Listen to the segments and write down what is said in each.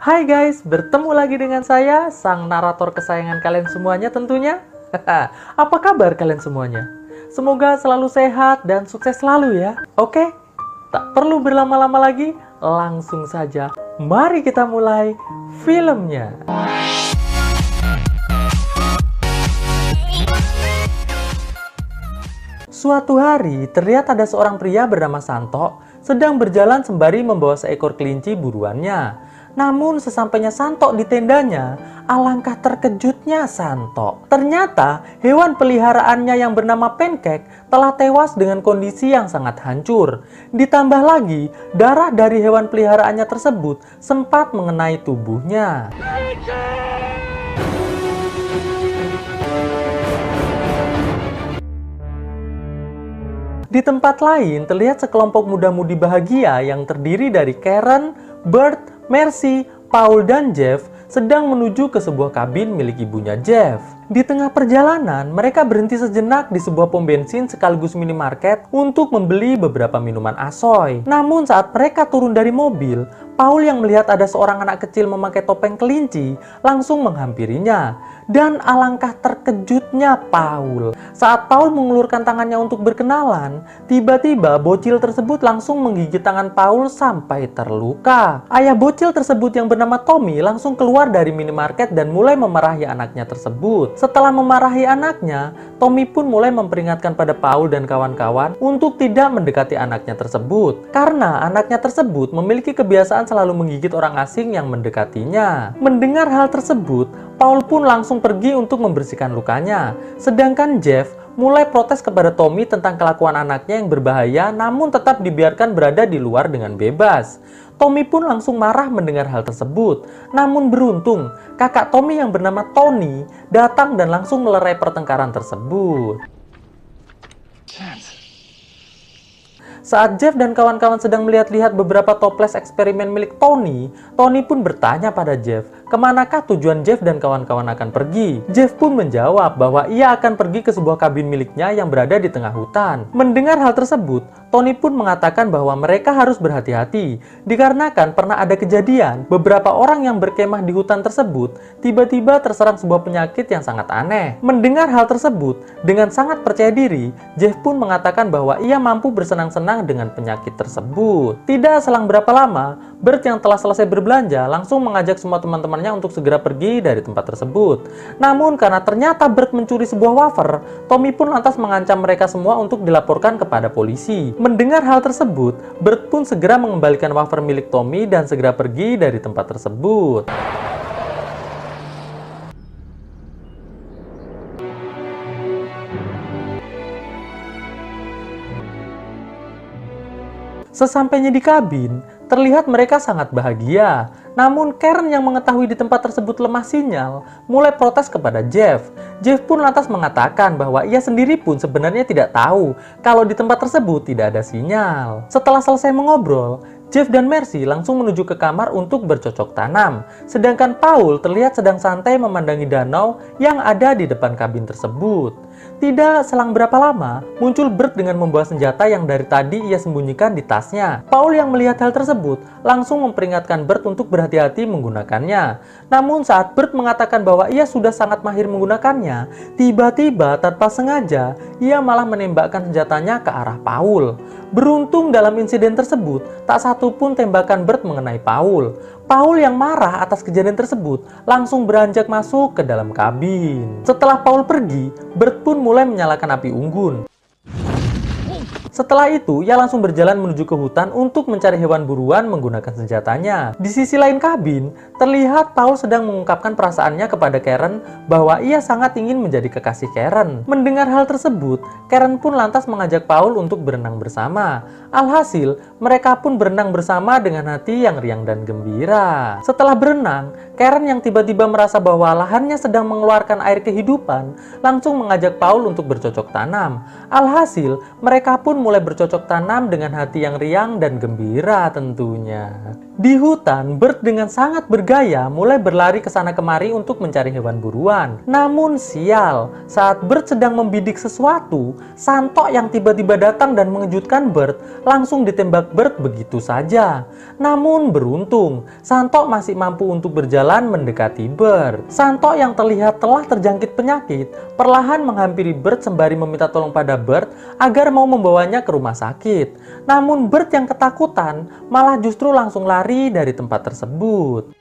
Hai guys, bertemu lagi dengan saya, sang narator kesayangan kalian semuanya tentunya. Apa kabar kalian semuanya? Semoga selalu sehat dan sukses selalu ya. Oke, tak perlu berlama-lama lagi, langsung saja. Mari kita mulai filmnya. Suatu hari, terlihat ada seorang pria bernama Santo sedang berjalan sembari membawa seekor kelinci buruannya. Namun sesampainya Santo di tendanya, alangkah terkejutnya Santo. Ternyata hewan peliharaannya yang bernama Pancake telah tewas dengan kondisi yang sangat hancur. Ditambah lagi, darah dari hewan peliharaannya tersebut sempat mengenai tubuhnya. Di tempat lain, terlihat sekelompok muda-mudi bahagia yang terdiri dari Karen, Bert, Mercy, Paul, dan Jeff sedang menuju ke sebuah kabin milik ibunya Jeff. Di tengah perjalanan, mereka berhenti sejenak di sebuah pom bensin sekaligus minimarket untuk membeli beberapa minuman asoy. Namun saat mereka turun dari mobil, Paul yang melihat ada seorang anak kecil memakai topeng kelinci langsung menghampirinya. Dan alangkah terkejutnya Paul. Saat Paul mengulurkan tangannya untuk berkenalan, tiba-tiba bocil tersebut langsung menggigit tangan Paul sampai terluka. Ayah bocil tersebut yang bernama Tommy langsung keluar dari minimarket dan mulai memarahi anaknya tersebut. Setelah memarahi anaknya, Tommy pun mulai memperingatkan pada Paul dan kawan-kawan untuk tidak mendekati anaknya tersebut. Karena anaknya tersebut memiliki kebiasaan selalu menggigit orang asing yang mendekatinya. Mendengar hal tersebut, Paul pun langsung pergi untuk membersihkan lukanya. Sedangkan Jeff mulai protes kepada Tommy tentang kelakuan anaknya yang berbahaya namun tetap dibiarkan berada di luar dengan bebas. Tommy pun langsung marah mendengar hal tersebut. Namun beruntung, kakak Tommy yang bernama Tony datang dan langsung melerai pertengkaran tersebut. Saat Jeff dan kawan-kawan sedang melihat-lihat beberapa toples eksperimen milik Tony, Tony pun bertanya pada Jeff, kemanakah tujuan Jeff dan kawan-kawan akan pergi? Jeff pun menjawab bahwa ia akan pergi ke sebuah kabin miliknya yang berada di tengah hutan. Mendengar hal tersebut, Tony pun mengatakan bahwa mereka harus berhati-hati, dikarenakan pernah ada kejadian beberapa orang yang berkemah di hutan tersebut tiba-tiba terserang sebuah penyakit yang sangat aneh. Mendengar hal tersebut, dengan sangat percaya diri, Jeff pun mengatakan bahwa ia mampu bersenang-senang dengan penyakit tersebut. Tidak selang berapa lama, Bert yang telah selesai berbelanja langsung mengajak semua teman-temannya untuk segera pergi dari tempat tersebut. Namun karena ternyata Bert mencuri sebuah wafer, Tommy pun lantas mengancam mereka semua untuk dilaporkan kepada polisi. Mendengar hal tersebut, Bert pun segera mengembalikan wafer milik Tommy dan segera pergi dari tempat tersebut. Sesampainya di kabin, terlihat mereka sangat bahagia. Namun Karen yang mengetahui di tempat tersebut lemah sinyal, mulai protes kepada Jeff. Jeff pun lantas mengatakan bahwa ia sendiri pun sebenarnya tidak tahu kalau di tempat tersebut tidak ada sinyal. Setelah selesai mengobrol, Jeff dan Mercy langsung menuju ke kamar untuk bercocok tanam. Sedangkan Paul terlihat sedang santai memandangi danau yang ada di depan kabin tersebut. Tidak selang berapa lama, muncul Bert dengan membawa senjata yang dari tadi ia sembunyikan di tasnya. Paul yang melihat hal tersebut langsung memperingatkan Bert untuk berhati-hati menggunakannya. Namun saat Bert mengatakan bahwa ia sudah sangat mahir menggunakannya, tiba-tiba tanpa sengaja ia malah menembakkan senjatanya ke arah Paul. Beruntung dalam insiden tersebut, tak satu pun tembakan Bert mengenai Paul. Paul yang marah atas kejadian tersebut langsung beranjak masuk ke dalam kabin. Setelah Paul pergi, Bert pun mulai menyalakan api unggun. Setelah itu, ia langsung berjalan menuju ke hutan untuk mencari hewan buruan menggunakan senjatanya. Di sisi lain kabin, terlihat Paul sedang mengungkapkan perasaannya kepada Karen bahwa ia sangat ingin menjadi kekasih Karen. Mendengar hal tersebut, Karen pun lantas mengajak Paul untuk berenang bersama. Alhasil, mereka pun berenang bersama dengan hati yang riang dan gembira. Setelah berenang, Karen yang tiba-tiba merasa bahwa lahannya sedang mengeluarkan air kehidupan, langsung mengajak Paul untuk bercocok tanam. Alhasil, mereka pun mulai bercocok tanam dengan hati yang riang dan gembira tentunya. Di hutan, Bert dengan sangat bergaya mulai berlari ke sana kemari untuk mencari hewan buruan. Namun sial, saat Bert sedang membidik sesuatu, Santok yang tiba-tiba datang dan mengejutkan Bert langsung ditembak Bert begitu saja. Namun beruntung, Santok masih mampu untuk berjalan mendekati Bert. Santok yang terlihat telah terjangkit penyakit perlahan menghampiri Bert sembari meminta tolong pada Bert agar mau membawanya ke rumah sakit. Namun Bert yang ketakutan malah justru langsung lari dari tempat tersebut.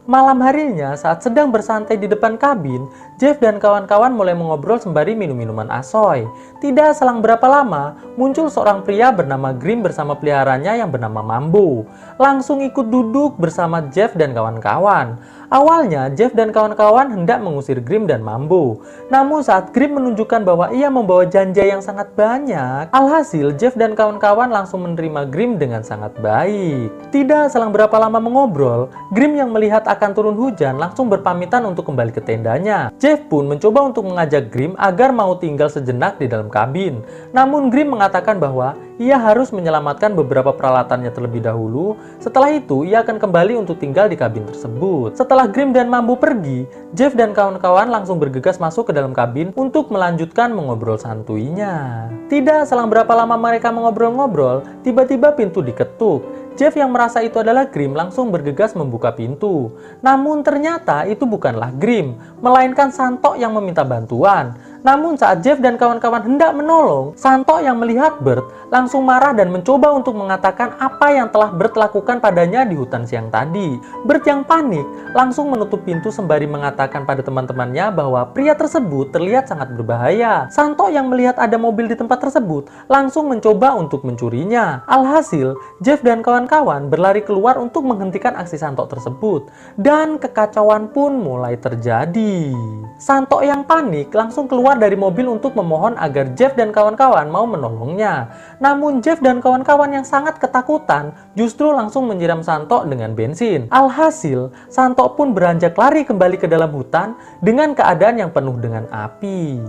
Malam harinya, saat sedang bersantai di depan kabin, Jeff dan kawan-kawan mulai mengobrol sembari minum minuman asoy. Tidak selang berapa lama, muncul seorang pria bernama Grim bersama peliharanya yang bernama Mambo. Langsung ikut duduk bersama Jeff dan kawan-kawan. Awalnya, Jeff dan kawan-kawan hendak mengusir Grim dan Mambo. Namun saat Grim menunjukkan bahwa ia membawa janja yang sangat banyak, alhasil Jeff dan kawan-kawan langsung menerima Grim dengan sangat baik. Tidak selang berapa lama mengobrol, Grim yang melihat akan turun hujan langsung berpamitan untuk kembali ke tendanya. Jeff pun mencoba untuk mengajak Grim agar mau tinggal sejenak di dalam kabin. Namun Grim mengatakan bahwa ia harus menyelamatkan beberapa peralatannya terlebih dahulu. Setelah itu, ia akan kembali untuk tinggal di kabin tersebut. Setelah Grim dan Mambo pergi, Jeff dan kawan-kawan langsung bergegas masuk ke dalam kabin untuk melanjutkan mengobrol santuinya. Tidak selang berapa lama mereka mengobrol-ngobrol, tiba-tiba pintu diketuk. Jeff yang merasa itu adalah Grim langsung bergegas membuka pintu. Namun ternyata itu bukanlah Grim, melainkan Santok yang meminta bantuan. Namun saat Jeff dan kawan-kawan hendak menolong, Santok yang melihat Bert langsung marah dan mencoba untuk mengatakan apa yang telah Bert lakukan padanya di hutan siang tadi. Bert yang panik langsung menutup pintu sembari mengatakan pada teman-temannya bahwa pria tersebut terlihat sangat berbahaya. Santok yang melihat ada mobil di tempat tersebut langsung mencoba untuk mencurinya. Alhasil, Jeff dan kawan-kawan berlari keluar untuk menghentikan aksi Santok tersebut. Dan kekacauan pun mulai terjadi. Santok yang panik langsung keluar dari mobil untuk memohon agar Jeff dan kawan-kawan mau menolongnya. Namun Jeff dan kawan-kawan yang sangat ketakutan justru langsung menyiram Santok dengan bensin. Alhasil, Santok pun beranjak lari kembali ke dalam hutan dengan keadaan yang penuh dengan api.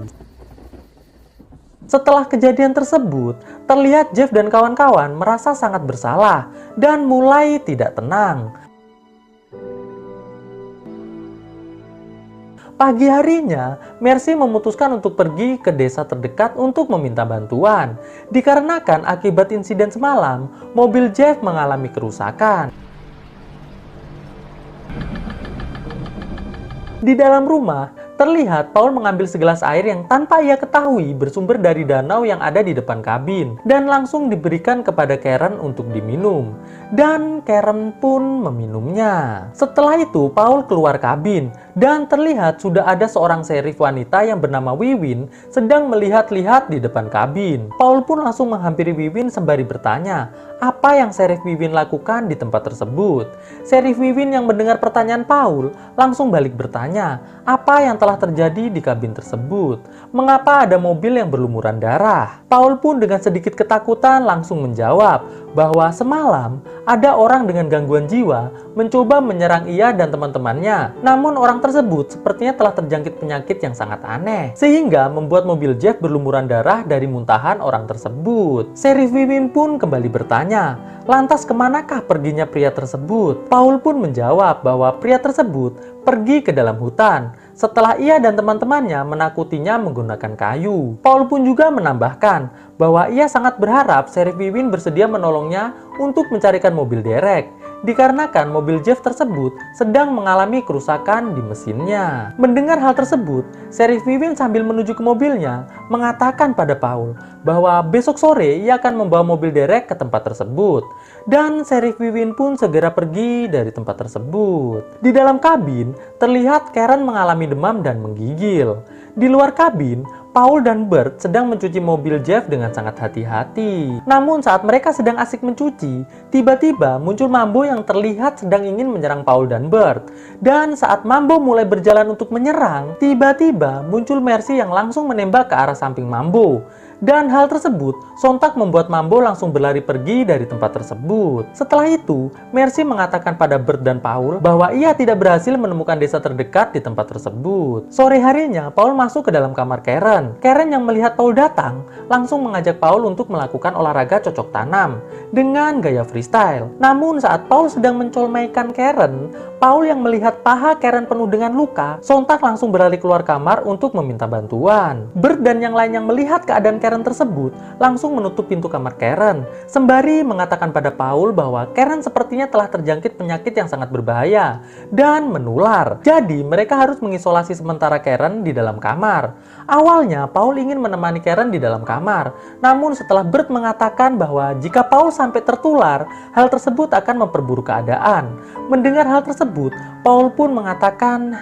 Setelah kejadian tersebut, terlihat Jeff dan kawan-kawan merasa sangat bersalah dan mulai tidak tenang. Pagi harinya, Mercy memutuskan untuk pergi ke desa terdekat untuk meminta bantuan. Dikarenakan akibat insiden semalam, mobil Jeff mengalami kerusakan. Di dalam rumah, terlihat Paul mengambil segelas air yang tanpa ia ketahui bersumber dari danau yang ada di depan kabin dan langsung diberikan kepada Karen untuk diminum. Dan Karen pun meminumnya. Setelah itu, Paul keluar kabin dan terlihat sudah ada seorang serif wanita yang bernama Wiwin sedang melihat-lihat di depan kabin. Paul pun langsung menghampiri Wiwin sembari bertanya apa yang serif Wiwin lakukan di tempat tersebut. Serif Wiwin yang mendengar pertanyaan Paul langsung balik bertanya apa yang telah terjadi di kabin tersebut. Mengapa ada mobil yang berlumuran darah? Paul pun dengan sedikit ketakutan langsung menjawab bahwa semalam ada orang dengan gangguan jiwa mencoba menyerang ia dan teman-temannya. Namun orang tersebut sepertinya telah terjangkit penyakit yang sangat aneh, sehingga membuat mobil Jeff berlumuran darah dari muntahan orang tersebut. Serif Wiwin pun kembali bertanya, lantas kemanakah perginya pria tersebut? Paul pun menjawab bahwa pria tersebut pergi ke dalam hutan setelah ia dan teman-temannya menakutinya menggunakan kayu. Paul pun juga menambahkan bahwa ia sangat berharap Serif Wiwin bersedia menolongnya untuk mencarikan mobil derek, dikarenakan mobil Jeff tersebut sedang mengalami kerusakan di mesinnya. Mendengar hal tersebut, Serif Wiwin sambil menuju ke mobilnya mengatakan pada Paul bahwa besok sore ia akan membawa mobil derek ke tempat tersebut. Dan Serif Wiwin pun segera pergi dari tempat tersebut. Di dalam kabin, terlihat Karen mengalami demam dan menggigil. Di luar kabin, Paul dan Bert sedang mencuci mobil Jeff dengan sangat hati-hati. Namun saat mereka sedang asik mencuci, tiba-tiba muncul Mambo yang terlihat sedang ingin menyerang Paul dan Bert. Dan saat Mambo mulai berjalan untuk menyerang, tiba-tiba muncul Mercy yang langsung menembak ke arah samping Mambo. Dan hal tersebut sontak membuat Mambo langsung berlari pergi dari tempat tersebut. Setelah itu, Mercy mengatakan pada Bert dan Paul bahwa ia tidak berhasil menemukan desa terdekat di tempat tersebut. Sore harinya, Paul masuk ke dalam kamar Karen. Karen yang melihat Paul datang, langsung mengajak Paul untuk melakukan olahraga cocok tanam dengan gaya freestyle. Namun saat Paul sedang mencolmaikan Karen, Paul yang melihat paha Karen penuh dengan luka, sontak langsung berlari keluar kamar untuk meminta bantuan. Bert dan yang lain yang melihat keadaan Karen tersebut langsung menutup pintu kamar Karen, sembari mengatakan pada Paul bahwa Karen sepertinya telah terjangkit penyakit yang sangat berbahaya dan menular. Jadi mereka harus mengisolasi sementara Karen di dalam kamar. Awalnya Paul ingin menemani Karen di dalam kamar, namun setelah Bert mengatakan bahwa jika Paul sampai tertular, hal tersebut akan memperburuk keadaan. Mendengar hal tersebut, Paul pun mengatakan,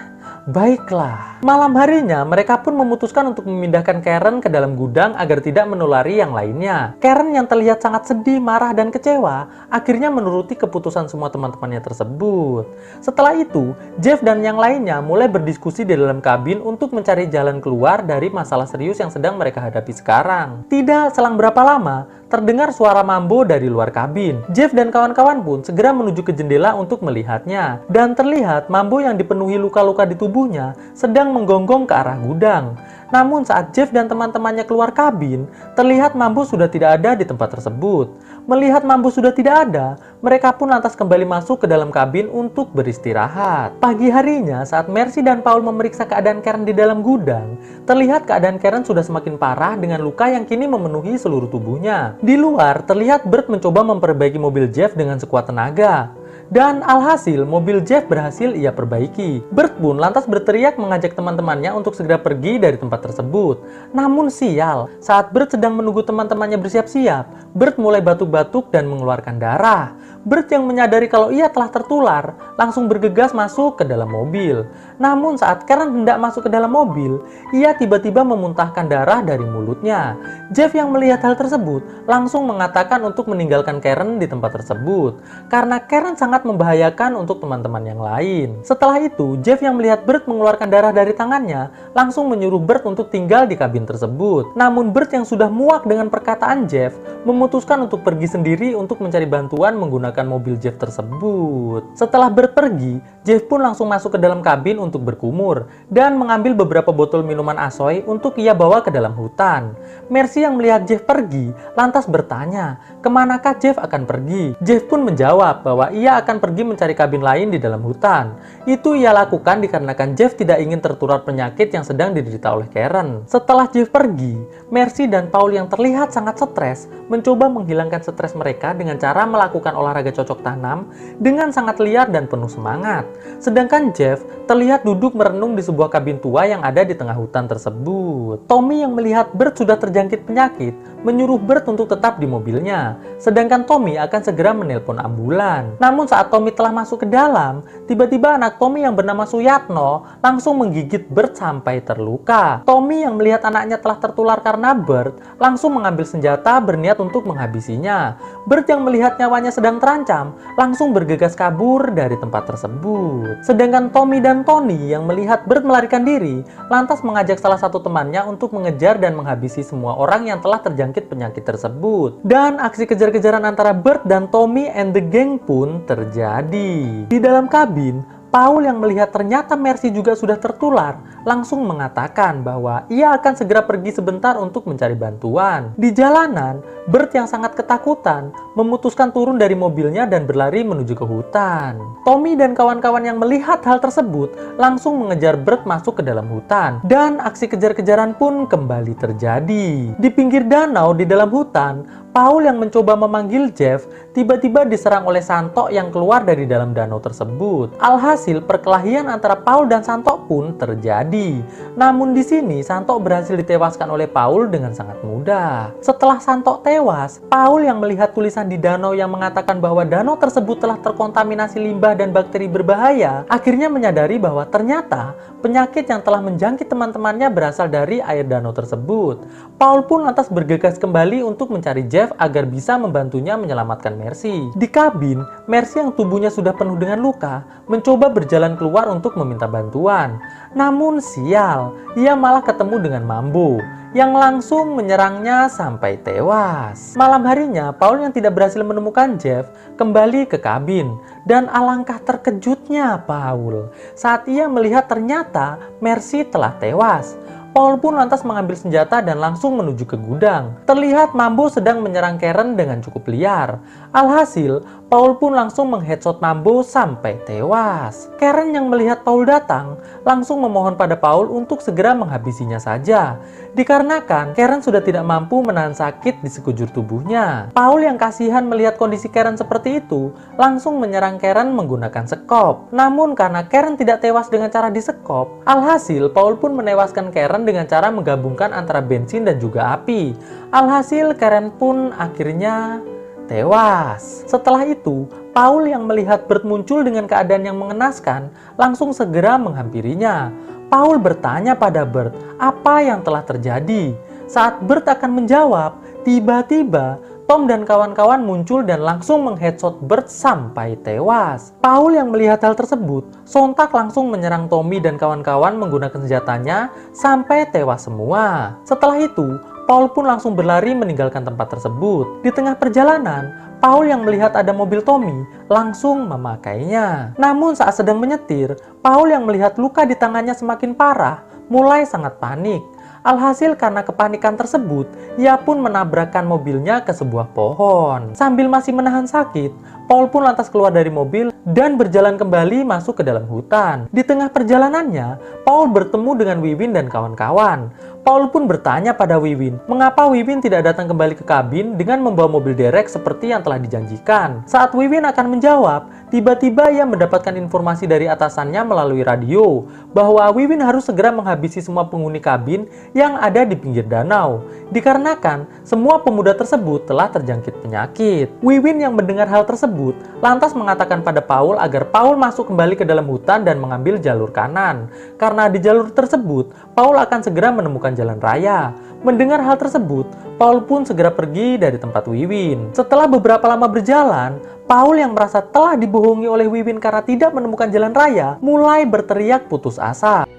"Baiklah." Malam harinya, mereka pun memutuskan untuk memindahkan Karen ke dalam gudang agar tidak menulari yang lainnya. Karen yang terlihat sangat sedih, marah, dan kecewa, akhirnya menuruti keputusan semua teman-temannya tersebut. Setelah itu, Jeff dan yang lainnya mulai berdiskusi di dalam kabin untuk mencari jalan keluar dari masalah serius yang sedang mereka hadapi sekarang. Tidak selang berapa lama, terdengar suara Mambo dari luar kabin. Jeff dan kawan-kawan pun segera menuju ke jendela untuk melihatnya. Dan terlihat Mambo yang dipenuhi luka-luka di tubuhnya sedang menggonggong ke arah gudang. Namun saat Jeff dan teman-temannya keluar kabin, terlihat Mambo sudah tidak ada di tempat tersebut. Melihat Mambo sudah tidak ada, mereka pun lantas kembali masuk ke dalam kabin untuk beristirahat. Pagi harinya, saat Mercy dan Paul memeriksa keadaan Karen di dalam gudang, terlihat keadaan Karen sudah semakin parah dengan luka yang kini memenuhi seluruh tubuhnya. Di luar, terlihat Bert mencoba memperbaiki mobil Jeff dengan sekuat tenaga. Dan alhasil, mobil Jeff berhasil ia perbaiki. Bert pun lantas berteriak mengajak teman-temannya untuk segera pergi dari tempat tersebut. Namun sial, saat Bert sedang menunggu teman-temannya bersiap-siap, Bert mulai batuk-batuk dan mengeluarkan darah. Bert yang menyadari kalau ia telah tertular, langsung bergegas masuk ke dalam mobil. Namun saat Karen hendak masuk ke dalam mobil, ia tiba-tiba memuntahkan darah dari mulutnya. Jeff yang melihat hal tersebut, langsung mengatakan untuk meninggalkan Karen di tempat tersebut, karena Karen sangat membahayakan untuk teman-teman yang lain. Setelah itu, Jeff yang melihat Bert mengeluarkan darah dari tangannya, langsung menyuruh Bert untuk tinggal di kabin tersebut. Namun Bert yang sudah muak dengan perkataan Jeff, memutuskan untuk pergi sendiri untuk mencari bantuan menggunakan mobil Jeff tersebut. Setelah Bert pergi, Jeff pun langsung masuk ke dalam kabin untuk berkumur dan mengambil beberapa botol minuman asoy untuk ia bawa ke dalam hutan. Mercy yang melihat Jeff pergi, lantas bertanya, kemanakah Jeff akan pergi? Jeff pun menjawab bahwa ia akan pergi mencari kabin lain di dalam hutan. Itu ia lakukan dikarenakan Jeff tidak ingin tertular penyakit yang sedang diderita oleh Karen. Setelah Jeff pergi, Mercy dan Paul yang terlihat sangat stres mencoba menghilangkan stres mereka dengan cara melakukan olahraga cocok tanam dengan sangat liar dan penuh semangat. Sedangkan Jeff terlihat duduk merenung di sebuah kabin tua yang ada di tengah hutan tersebut. Tommy yang melihat Bert sudah terjangkit penyakit menyuruh Bert untuk tetap di mobilnya, sedangkan Tommy akan segera menelpon ambulan. Namun saat Tommy telah masuk ke dalam, tiba-tiba anak Tommy yang bernama Suyatno langsung menggigit Bert sampai terluka. Tommy yang melihat anaknya telah tertular karena Bert langsung mengambil senjata berniat untuk menghabisinya. Bert yang melihat nyawanya sedang terancam langsung bergegas kabur dari tempat tersebut. Sedangkan Tommy dan Tony yang melihat Bert melarikan diri lantas mengajak salah satu temannya untuk mengejar dan menghabisi semua orang yang telah terjangkit penyakit tersebut. Dan aksi kejar-kejaran antara Bert dan Tommy and the gang pun terjadi. Di dalam kabin, Paul yang melihat ternyata Mercy juga sudah tertular langsung mengatakan bahwa ia akan segera pergi sebentar untuk mencari bantuan. Di jalanan, Bert yang sangat ketakutan memutuskan turun dari mobilnya dan berlari menuju ke hutan. Tommy dan kawan-kawan yang melihat hal tersebut langsung mengejar Bert masuk ke dalam hutan. Dan aksi kejar-kejaran pun kembali terjadi. Di pinggir danau di dalam hutan, Paul yang mencoba memanggil Jeff tiba-tiba diserang oleh Santo yang keluar dari dalam danau tersebut. Alhasil perkelahian antara Paul dan Santo pun terjadi. Namun di sini Santo berhasil ditewaskan oleh Paul dengan sangat mudah. Setelah Santo tewas, Paul yang melihat tulisan di danau yang mengatakan bahwa danau tersebut telah terkontaminasi limbah dan bakteri berbahaya, akhirnya menyadari bahwa ternyata penyakit yang telah menjangkit teman-temannya berasal dari air danau tersebut. Paul pun lantas bergegas kembali untuk mencari Jeff agar bisa membantunya menyelamatkan Mercy. Di kabin, Mercy yang tubuhnya sudah penuh dengan luka mencoba mencoba berjalan keluar untuk meminta bantuan. Namun sial, ia malah ketemu dengan Mambo yang langsung menyerangnya sampai tewas. Malam harinya, Paul yang tidak berhasil menemukan Jeff kembali ke kabin. Dan alangkah terkejutnya Paul saat ia melihat ternyata Mercy telah tewas. Paul pun lantas mengambil senjata dan langsung menuju ke gudang. Terlihat Mambo sedang menyerang Karen dengan cukup liar. Alhasil, Paul pun langsung mengheadshot Mambo sampai tewas. Karen yang melihat Paul datang, langsung memohon pada Paul untuk segera menghabisinya saja. Dikarenakan Karen sudah tidak mampu menahan sakit di sekujur tubuhnya. Paul yang kasihan melihat kondisi Karen seperti itu, langsung menyerang Karen menggunakan sekop. Namun karena Karen tidak tewas dengan cara disekop, alhasil Paul pun menewaskan Karen dengan cara menggabungkan antara bensin dan juga api. Alhasil Karen pun akhirnya tewas. Setelah itu, Paul yang melihat Bert muncul dengan keadaan yang mengenaskan, langsung segera menghampirinya. Paul bertanya pada Bert apa yang telah terjadi. Saat Bert akan menjawab, tiba-tiba Tom dan kawan-kawan muncul dan langsung mengheadshot Bert sampai tewas. Paul yang melihat hal tersebut, sontak langsung menyerang Tommy dan kawan-kawan menggunakan senjatanya sampai tewas semua. Setelah itu, Paul pun langsung berlari meninggalkan tempat tersebut. Di tengah perjalanan, Paul yang melihat ada mobil Tommy langsung memakainya. Namun saat sedang menyetir, Paul yang melihat luka di tangannya semakin parah, mulai sangat panik. Alhasil karena kepanikan tersebut, ia pun menabrakkan mobilnya ke sebuah pohon. Sambil masih menahan sakit, Paul pun lantas keluar dari mobil dan berjalan kembali masuk ke dalam hutan. Di tengah perjalanannya, Paul bertemu dengan Wiwin dan kawan-kawan. Paul pun bertanya pada Wiwin, mengapa Wiwin tidak datang kembali ke kabin dengan membawa mobil derek seperti yang telah dijanjikan. Saat Wiwin akan menjawab, tiba-tiba ia mendapatkan informasi dari atasannya melalui radio bahwa Wiwin harus segera menghabisi semua penghuni kabin yang ada di pinggir danau, dikarenakan semua pemuda tersebut telah terjangkit penyakit. Wiwin yang mendengar hal tersebut lantas mengatakan pada Paul agar Paul masuk kembali ke dalam hutan dan mengambil jalur kanan, karena di jalur tersebut Paul akan segera menemukan jalan raya. Mendengar hal tersebut, Paul pun segera pergi dari tempat Wiwin. Setelah beberapa lama berjalan, Paul yang merasa telah dibohongi oleh Wiwin karena tidak menemukan jalan raya, mulai berteriak putus asa.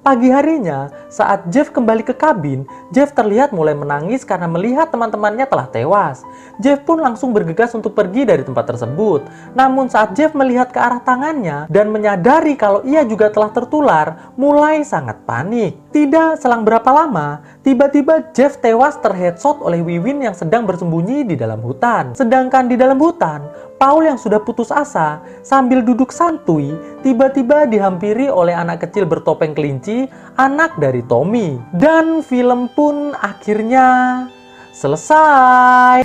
Pagi harinya, saat Jeff kembali ke kabin, Jeff terlihat mulai menangis karena melihat teman-temannya telah tewas. Jeff pun langsung bergegas untuk pergi dari tempat tersebut. Namun saat Jeff melihat ke arah tangannya dan menyadari kalau ia juga telah tertular, mulai sangat panik. Tidak selang berapa lama, tiba-tiba Jeff tewas terheadshot oleh Wiwin yang sedang bersembunyi di dalam hutan. Sedangkan di dalam hutan, Paul yang sudah putus asa sambil duduk santuy tiba-tiba dihampiri oleh anak kecil bertopeng kelinci, anak dari Tommy. Dan film pun akhirnya selesai.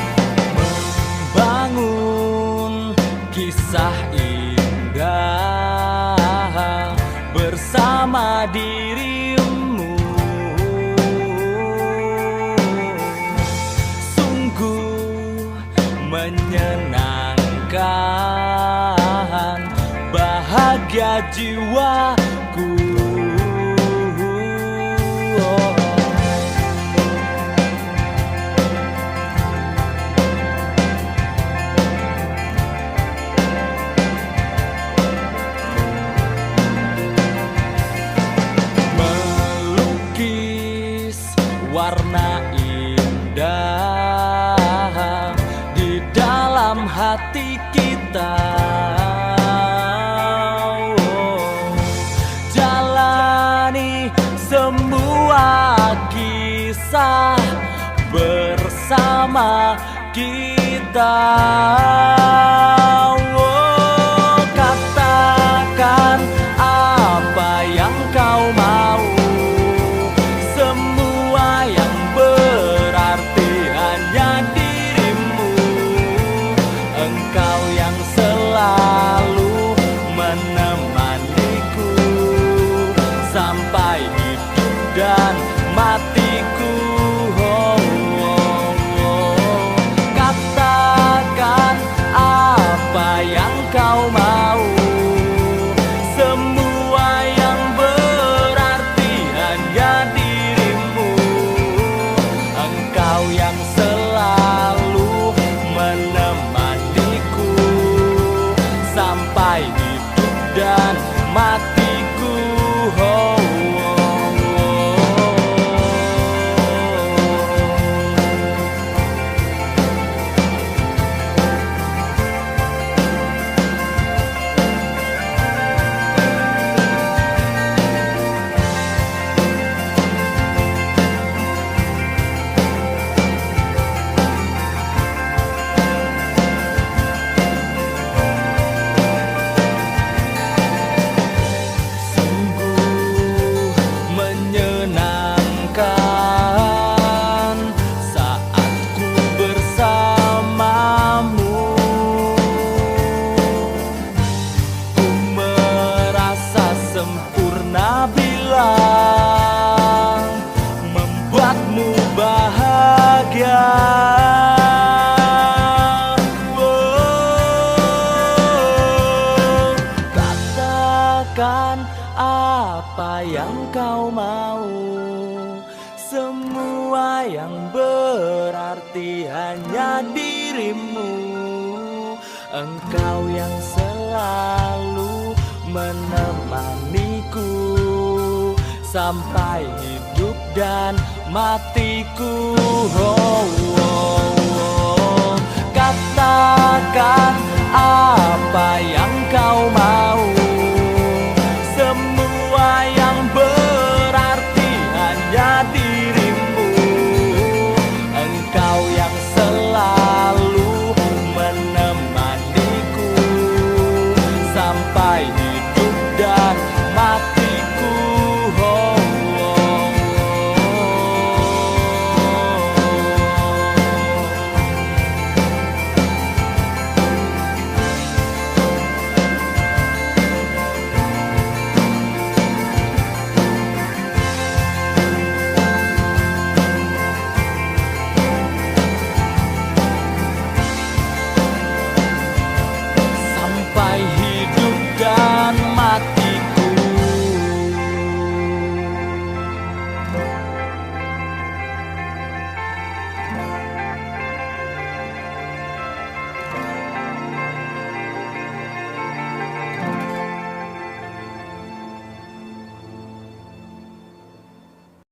Membangun kisah indah bersama dirimu, sungguh menyenangkan, bahagia jiwaku. Melukis warna indah di dalam hati kita, jalani semua kisah bersama kita. Katakan apa yang kau mau, semua yang berarti hanya dirimu. Engkau yang selalu menemaniku sampai hidup dan matiku. Katakan apa yang kau mau, semua yang berarti hanya dirimu. Engkau yang selalu menemaniku apa yang kau mau. Semua yang berarti hanya dirimu. Engkau yang selalu menemaniku sampai hidup dan matiku. Katakan